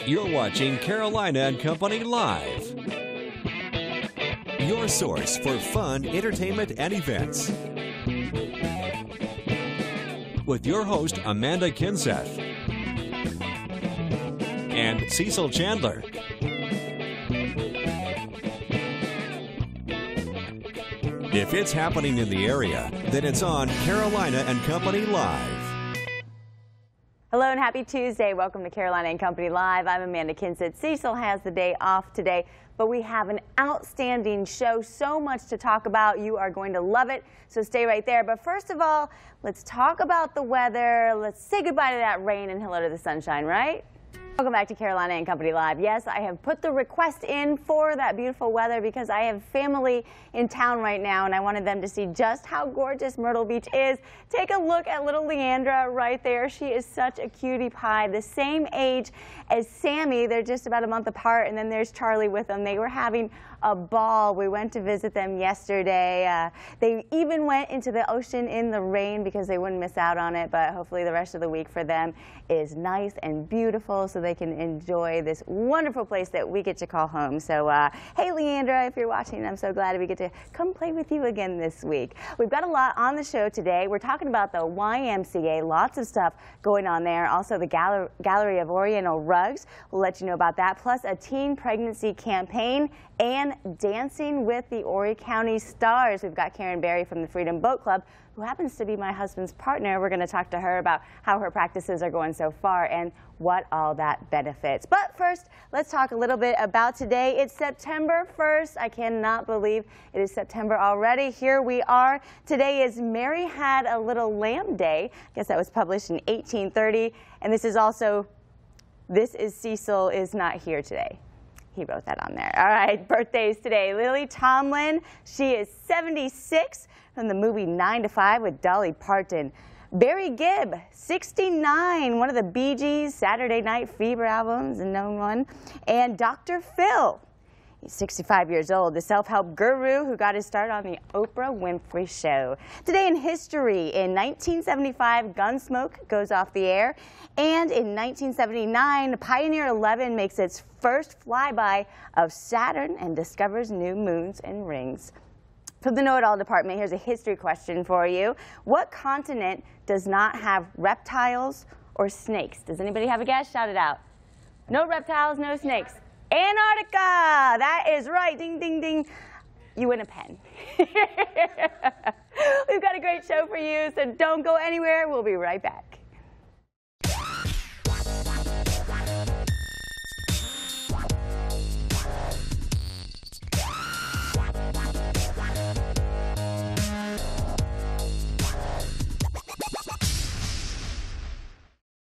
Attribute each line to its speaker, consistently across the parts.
Speaker 1: You're watching Carolina and Company Live, your source for fun, entertainment, and events. With your host, Amanda Kinseth and Cecil Chandler. If it's happening in the area, then it's on Carolina and Company Live.
Speaker 2: Hello and happy Tuesday. Welcome to Carolina and Company Live. I'm Amanda Kinseth. Cecil has the day off today, but we have an outstanding show. So much to talk about. You are going to love it, so stay right there. But first of all, let's talk about the weather. Let's say goodbye to that rain and hello to the sunshine, right? Welcome back to Carolina and Company Live. Yes, I have put the request in for that beautiful weather because I have family in town right now and I wanted them to see just how gorgeous Myrtle Beach is. Take a look at little Leandra right there. She is such a cutie pie, the same age as Sammy. They're just about a month apart, and then there's Charlie with them. They were having a ball. We went to visit them yesterday. They even went into the ocean in the rain because they wouldn't miss out on it, but hopefully the rest of the week for them is nice and beautiful so they can enjoy this wonderful place that we get to call home. So, hey Leandra, if you're watching, I'm so glad we get to come play with you again this week. We've got a lot on the show today. We're talking about the YMCA, lots of stuff going on there. Also the Gallery of Oriental Rugs, we'll let you know about that, plus a teen pregnancy campaign and Dancing with the Horry County Stars. We've got Karen Berry from the Freedom Boat Club, who happens to be my husband's partner. We're going to talk to her about how her practices are going so far and what all that benefits. But first, let's talk a little bit about today. It's September 1st. I cannot believe it is September already. Here we are. Today is Mary Had a Little Lamb Day. I guess that was published in 1830. And this is Cecil is not here today. He wrote that on there. All right, birthdays today. Lily Tomlin, she is 76, from the movie 9 to 5 with Dolly Parton. Barry Gibb, 69, one of the Bee Gees' Saturday Night Fever albums, a known one. And Dr. Phil, he's 65 years old, the self-help guru who got his start on the Oprah Winfrey Show. Today in history, in 1975, Gunsmoke goes off the air. And in 1979, Pioneer 11 makes its first flyby of Saturn and discovers new moons and rings. From the Know-It-All department, here's a history question for you. What continent does not have reptiles or snakes? Does anybody have a guess? Shout it out. No reptiles, no snakes. Antarctica! That is right. Ding, ding, ding. You win a pen. We've got a great show for you, so don't go anywhere. We'll be right back.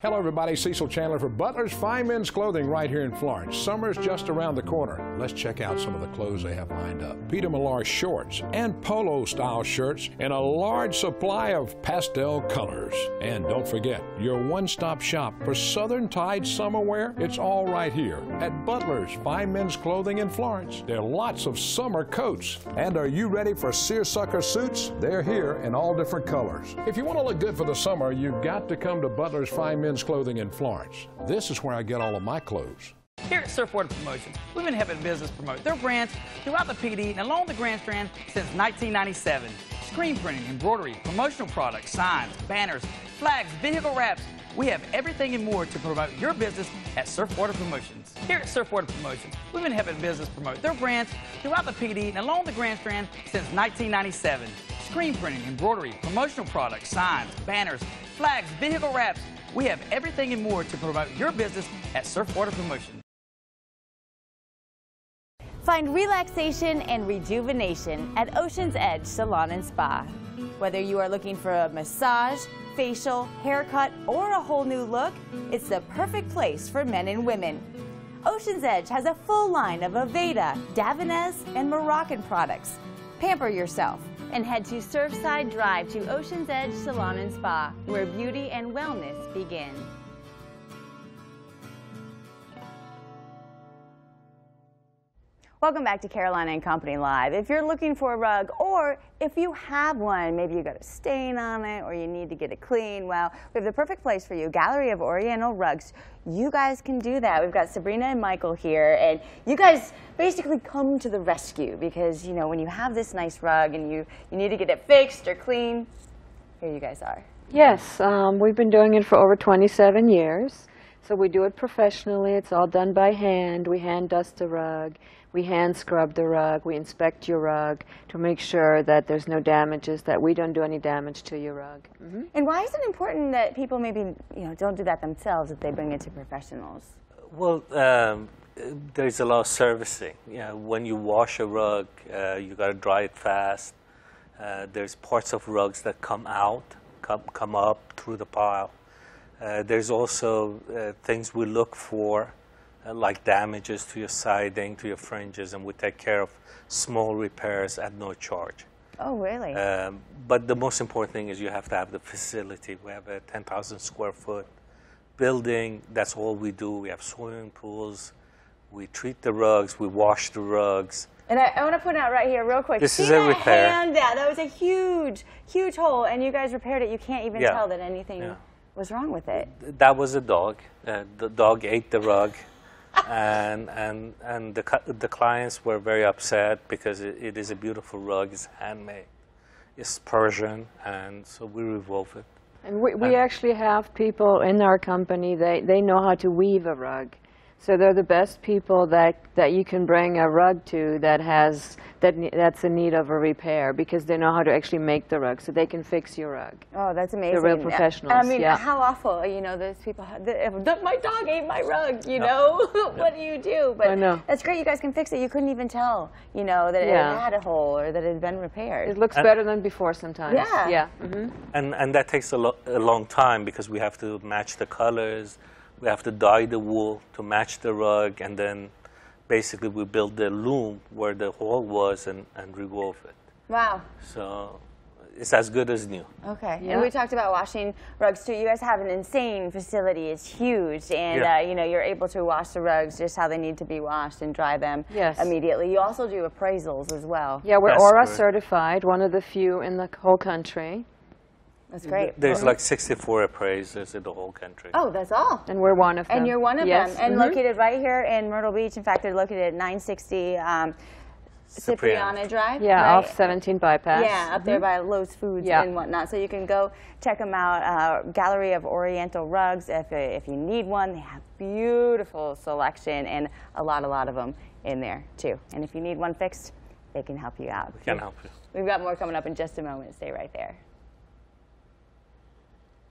Speaker 3: Hello everybody, Cecil Chandler for Butlers Fine Men's Clothing right here in Florence. Summer's just around the corner. Let's check out some of the clothes they have lined up. Peter Millar shorts and polo style shirts in a large supply of pastel colors. And don't forget, your one-stop shop for Southern Tide summer wear, it's all right here at Butlers Fine Men's Clothing in Florence. There are lots of summer coats. And are you ready for seersucker suits? They're here in all different colors. If you want to look good for the summer, you've got to come to Butlers Fine Men's Clothing in Florence. This is where I get all of my clothes.
Speaker 4: Here at Surfside Promotions, we've been helping business promote their brands throughout the PD and along the Grand Strand since 1997. Screen printing, embroidery, promotional products, signs, banners, flags, vehicle wraps. We have everything and more to promote your business at Surfside Promotions. Here at Surfside Promotions, we've been helping business promote their brands throughout the PD and along the Grand Strand since 1997. Screen printing, embroidery, promotional products, signs, banners, flags, vehicle wraps. We have everything and more to promote your business at Surfside Promotions.
Speaker 2: Find relaxation and rejuvenation at Ocean's Edge Salon and Spa. Whether you are looking for a massage, facial, haircut, or a whole new look, it's the perfect place for men and women. Ocean's Edge has a full line of Aveda, Davines, and Moroccan products. Pamper yourself and head to Surfside Drive to Ocean's Edge Salon and Spa, where beauty and wellness begin. Welcome back to Carolina and Company Live. If you're looking for a rug, or if you have one, maybe you got a stain on it or you need to get it clean, well, we have the perfect place for you, Gallery of Oriental Rugs. You guys can do that. We've got Sabrina and Michael here, and you guys basically come to the rescue because, you know, when you have this nice rug and you need to get it fixed or clean, here you guys are.
Speaker 5: Yes, we've been doing it for over 27 years. So we do it professionally. It's all done by hand. We hand dust the rug. We hand scrub the rug. We inspect your rug to make sure that there's no damages, that we don't do any damage to your rug. Mm-hmm.
Speaker 2: And why is it important that people maybe, you know, don't do that themselves, that they bring it to professionals?
Speaker 6: Well, there's a lot of servicing. You know, when you wash a rug, you got to dry it fast. There's parts of rugs that come out, come up through the pile. There's also things we look for, like damages to your siding, to your fringes, and we take care of small repairs at no charge.
Speaker 2: Oh, really?
Speaker 6: But the most important thing is you have to have the facility. We have a 10,000 square foot building. That's all we do. We have swimming pools. We treat the rugs. We wash the rugs.
Speaker 2: And I want to point out right here real quick.
Speaker 6: This is a repair.
Speaker 2: Hand that was a huge, huge hole, and you guys repaired it. You can't even tell that anything was wrong with it.
Speaker 6: That was a dog. The dog ate the rug. and the clients were very upset because it is a beautiful rug. It's handmade. It's Persian, and so we revolve it.
Speaker 5: And we actually have people in our company, they know how to weave a rug. So they're the best people that you can bring a rug to that's in need of a repair, because they know how to actually make the rug, so they can fix your rug.
Speaker 2: Oh, that's amazing.
Speaker 5: They're real professionals.
Speaker 2: I mean, how awful, you know, those people, my dog ate my rug, you know, what do you do? But
Speaker 5: I know.
Speaker 2: That's great, you guys can fix it. You couldn't even tell, you know, that it had a hole or that it had been repaired.
Speaker 5: It looks better than before sometimes.
Speaker 2: Yeah.
Speaker 5: Yeah. Mm-hmm.
Speaker 6: And that takes a long time because we have to match the colors. We have to dye the wool to match the rug, and then basically we build the loom where the hole was and rewove it.
Speaker 2: Wow.
Speaker 6: So it's as good as new.
Speaker 2: Okay.
Speaker 5: Yeah.
Speaker 2: And we talked about washing rugs too. You guys have an insane facility. It's huge, and you know, you're able to wash the rugs just how they need to be washed and dry them immediately. You also do appraisals as well.
Speaker 5: Yeah, we're ORA certified, one of the few in the whole country.
Speaker 2: That's great.
Speaker 6: There's like 64 appraisers in the whole country.
Speaker 2: Oh, that's all.
Speaker 5: And we're one of them.
Speaker 2: And you're one of them. And located right here in Myrtle Beach. In fact, they're located at 960 Cipriana Drive.
Speaker 5: Yeah,
Speaker 2: right?
Speaker 5: off 17 Bypass.
Speaker 2: Yeah, up there by Lowe's Foods and whatnot. So you can go check them out. Gallery of Oriental Rugs. If you need one, they have beautiful selection and a lot of them in there too. And if you need one fixed, they can help you out.
Speaker 6: We can help you.
Speaker 2: We've got more coming up in just a moment. Stay right there.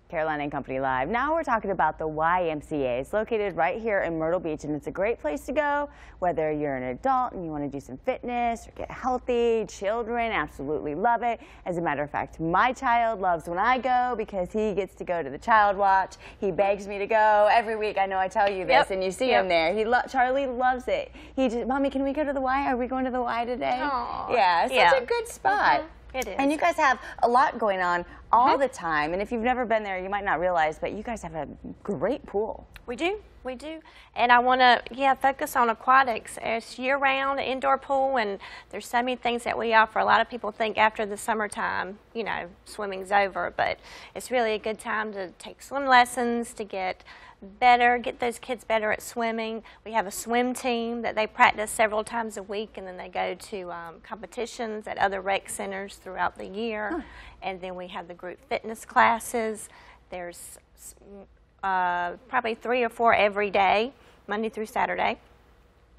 Speaker 2: Carolina and Company Live. Now we're talking about the YMCA. It's located right here in Myrtle Beach, and it's a great place to go whether you're an adult and you want to do some fitness or get healthy. Children absolutely love it. As a matter of fact, my child loves when I go because he gets to go to the child watch. He begs me to go every week. I know I tell you this, and you see him there. Charlie loves it. He just, Mommy, can we go to the Y? Are we going to the Y today?
Speaker 7: Aww.
Speaker 2: Yeah, it's such a good spot.
Speaker 7: It is.
Speaker 2: And you guys have a lot going on all the time. And if you've never been there, you might not realize, but you guys have a great pool.
Speaker 7: We do. We do. And I want to, focus on aquatics. It's year-round indoor pool, and there's so many things that we offer. A lot of people think after the summertime, you know, swimming's over, but it's really a good time to take swim lessons, to get better, get those kids better at swimming. We have a swim team that they practice several times a week, and then they go to competitions at other rec centers throughout the year. And then we have the group fitness classes. There's probably 3 or 4 every day, Monday through Saturday.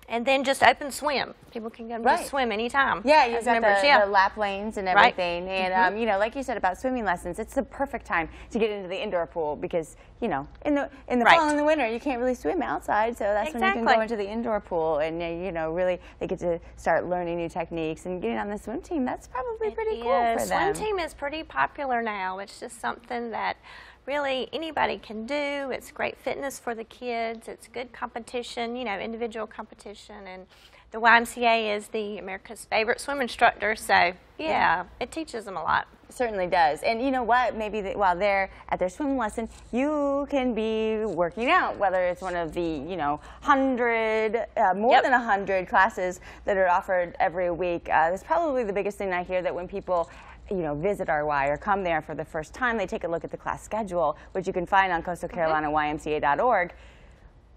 Speaker 7: And then just open swim. People can go and just swim anytime.
Speaker 2: Yeah, you've got the lap lanes and everything. And, you know, like you said about swimming lessons, it's the perfect time to get into the indoor pool because, you know, in the fall and the winter, you can't really swim outside. So that's when you can go into the indoor pool and, you know, really they get to start learning new techniques and getting on the swim team. That's probably pretty cool for them.
Speaker 7: Swim team is pretty popular now. It's just something that really anybody can do. It's great fitness for the kids. It's good competition, you know, individual competition, and The YMCA is the America's favorite swim instructor, so yeah, it teaches them a lot.
Speaker 2: It certainly does. And you know what? Maybe while they're at their swim lesson, you can be working out, whether it's one of the, you know, more than 100 classes that are offered every week. That's probably the biggest thing I hear, that when people visit RY or come there for the first time, they take a look at the class schedule, which you can find on coastalcarolinaymca.org.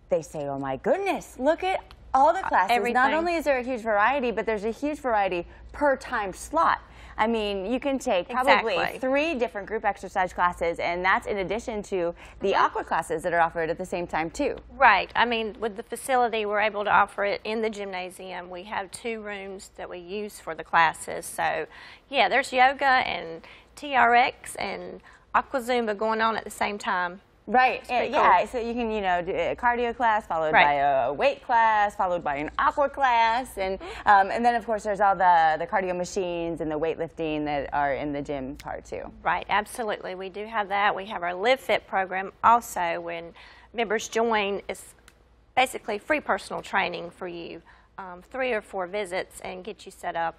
Speaker 2: They say, oh my goodness, look at all the classes.
Speaker 7: Everything.
Speaker 2: Not only is there a huge variety, but there's a huge variety per time slot. I mean, you can take probably 3 different group exercise classes, and that's in addition to the aqua classes that are offered at the same time too.
Speaker 7: Right. I mean, with the facility, we're able to offer it in the gymnasium. We have 2 rooms that we use for the classes. So, yeah, there's yoga and TRX and aqua Zumba going on at the same time.
Speaker 2: Right. Yeah. Cool. So you can, do a cardio class followed by a weight class, followed by an aqua class, and then of course there's all the cardio machines and the weightlifting that are in the gym part too. Right.
Speaker 7: Absolutely. We do have that. We have our Live Fit program also. When members join, it's basically free personal training for you, 3 or 4 visits, and get you set up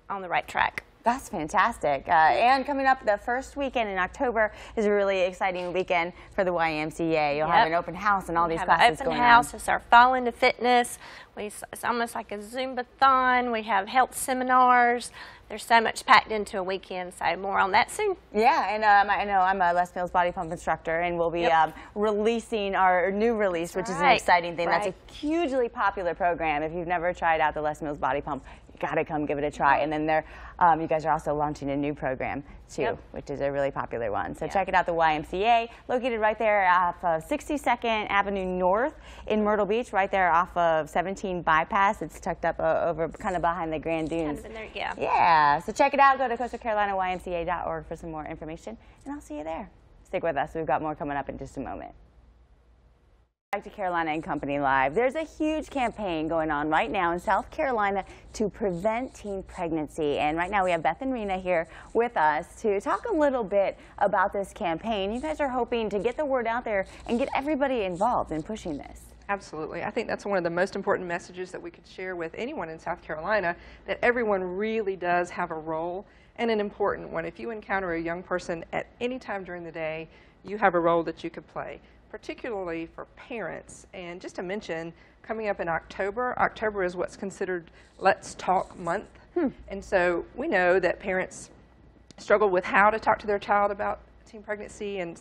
Speaker 7: on the right track.
Speaker 2: That's fantastic. And coming up, the first weekend in October is a really exciting weekend for the YMCA. You'll have an open house and all these classes going on.
Speaker 7: Open house. It's our fall into fitness. It's almost like a Zumba-thon. We have health seminars. There's so much packed into a weekend, so more on that soon.
Speaker 2: Yeah, and I know I'm a Les Mills body pump instructor, and we'll be releasing our new release, which is an exciting thing. That's a hugely popular program. If you've never tried out the Les Mills body pump, you got to come give it a try. And then you guys are also launching a new program too, which is a really popular one. So check it out, the YMCA, located right there off of 62nd Avenue North in Myrtle Beach, right there off of 17 Bypass. It's tucked up over kind of behind the Grand Dunes. Yeah, so check it out. Go to coastalcarolinaymca.org for some more information, and I'll see you there. Stick with us. We've got more coming up in just a moment. Back to Carolina and Company Live. There's a huge campaign going on right now in South Carolina to prevent teen pregnancy. And right now we have Beth and Rena here with us to talk a little bit about this campaign. You guys are hoping to get the word out there and get everybody involved in pushing this.
Speaker 8: Absolutely. I think that's one of the most important messages that we could share with anyone in South Carolina, that everyone really does have a role, and an important one. If you encounter a young person at any time during the day, you have a role that you could play, particularly for parents. And just to mention, coming up in October is what's considered Let's Talk Month. And so we know that parents struggle with how to talk to their child about teen pregnancy and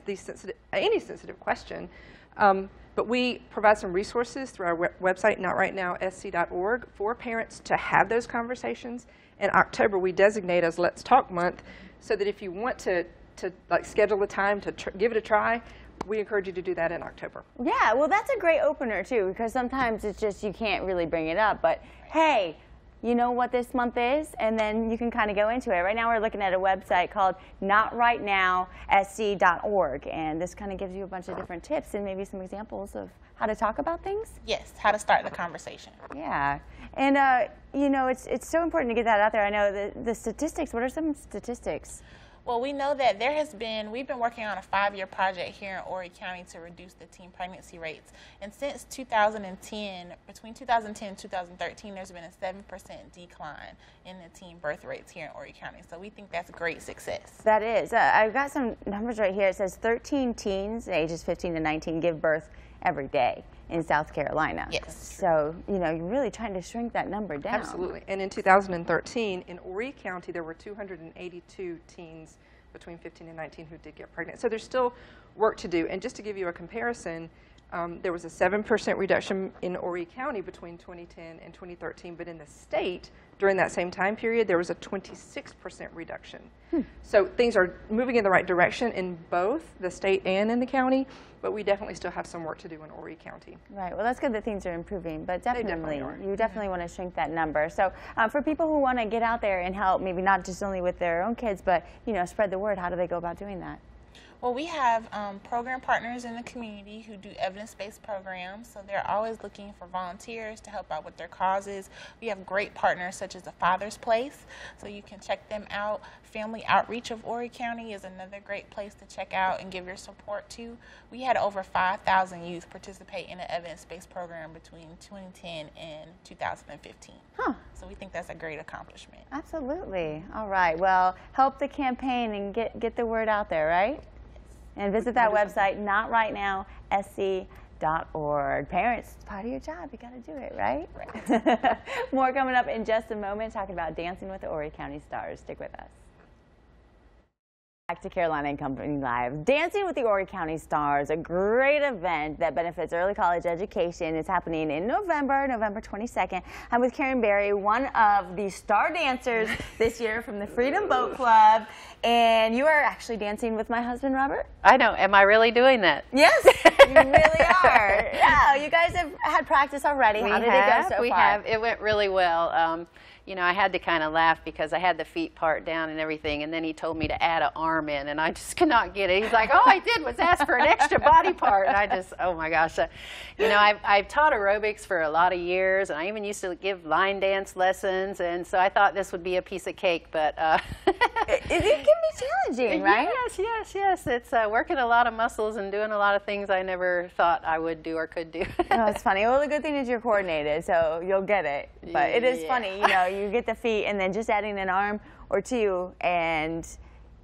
Speaker 8: any sensitive question. But we provide some resources through our website, notrightnowsc.org, for parents to have those conversations. In October, we designate as Let's Talk Month, so that if you want to schedule a time to give it a try, we encourage you to do that in October.
Speaker 2: Yeah, well, that's a great opener too, because sometimes it's just you can't really bring it up. But hey, you know what this month is, and then you can kind of go into it. Right now we're looking at a website called notrightnowsc.org, and this kind of gives you a bunch of different tips and maybe some examples of how to talk about things.
Speaker 9: Yes, how to start the conversation.
Speaker 2: Yeah, and it's so important to get that out there. I know the statistics. What are some statistics?
Speaker 9: Well, we know that we've been working on a 5-year project here in Horry County to reduce the teen pregnancy rates. And since 2010, between 2010 and 2013, there's been a 7% decline in the teen birth rates here in Horry County. So we think that's a great success.
Speaker 2: That is. I've got some numbers right here. It says 13 teens ages 15 to 19 give birth every day in South Carolina.
Speaker 9: Yes.
Speaker 2: So, you're really trying to shrink that number down.
Speaker 8: Absolutely. And in 2013, in Horry County, there were 282 teens between 15 and 19 who did get pregnant. So there's still work to do. And just to give you a comparison, there was a 7% reduction in Horry County between 2010 and 2013, but in the state, during that same time period, there was a 26% reduction. So things are moving in the right direction in both the state and in the county, but we definitely still have some work to do in Horry County.
Speaker 2: Right. Well, that's good that things are improving, but definitely you definitely want to shrink that number. So for people who want to get out there and help, maybe not just only with their own kids, but spread the word, how do they go about doing that?
Speaker 9: Well, we have program partners in the community who do evidence-based programs, so they're always looking for volunteers to help out with their causes. We have great partners such as the Father's Place, so you can check them out. Family Outreach of Horry County is another great place to check out and give your support to. We had over 5,000 youth participate in an evidence-based program between 2010 and 2015.
Speaker 2: Huh.
Speaker 9: So we think that's a great accomplishment.
Speaker 2: Absolutely. All right. Well, help the campaign and get the word out there, right? Yes. And visit that website, notrightnowsc.org. Parents, it's part of your job. You got to do it, right? Right. More coming up in just a moment, talking about Dancing with the Horry County Stars. Stick with us. Back to Carolina and Company Live. Dancing with the Horry County Stars, a great event that benefits early college education, is happening in November 22nd. I'm with Karen Berry, one of the star dancers this year from the Freedom Boat Club, and you are actually dancing with my husband, Robert.
Speaker 10: I know. Am I really doing that?
Speaker 2: Yes, you really are. Yeah, you guys have had practice already. How did it go so far?
Speaker 10: We have. It went really well. You know, I had to kind of laugh because I had the feet part down and everything, and then he told me to add an arm in, and I just could not get it. He's like, all I did was ask for an extra body part, and I just, oh my gosh. You know, I've taught aerobics for a lot of years, and I even used to give line dance lessons, and so I thought this would be a piece of cake, but
Speaker 2: it can be challenging, right?
Speaker 10: Yes. It's working a lot of muscles and doing a lot of things I never thought I would do or could do.
Speaker 2: Oh, it's funny. Well, the good thing is you're coordinated, so you'll get it. But it is funny, you know, you get the feet and then just adding an arm or two, and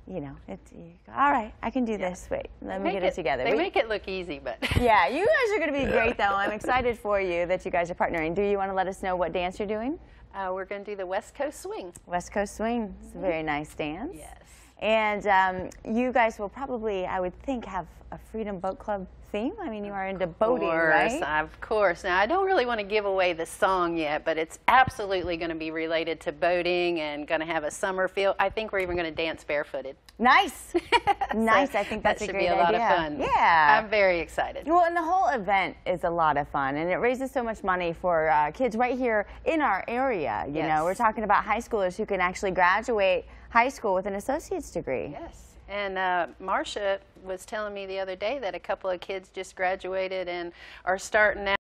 Speaker 2: you know, you go, all right, I can do this. Wait, let me get it together.
Speaker 10: They make it look easy, but
Speaker 2: yeah, you guys are going to be great, though. I'm excited for you that you guys are partnering. Do you want to let us know what dance you're doing?
Speaker 10: We're going to do the West Coast Swing.
Speaker 2: West Coast Swing. It's a very nice dance.
Speaker 10: Yes.
Speaker 2: And you guys will probably, I would think, have a Freedom Boat Club theme. I mean, you are into boating, right?
Speaker 10: Of course. Now, I don't really want to give away the song yet, but it's absolutely going to be related to boating and going to have a summer feel. I think we're even going to dance barefooted.
Speaker 2: Nice. Nice. I think that's a great idea.
Speaker 10: That should be a lot of fun.
Speaker 2: Yeah.
Speaker 10: I'm very excited.
Speaker 2: Well, and the whole event is a lot of fun, and it raises so much money for kids right here in our area. You know, we're talking about high schoolers who can actually graduate high school with an associate's degree.
Speaker 10: Yes. And Marcia was telling me the other day that a couple of kids just graduated and are starting out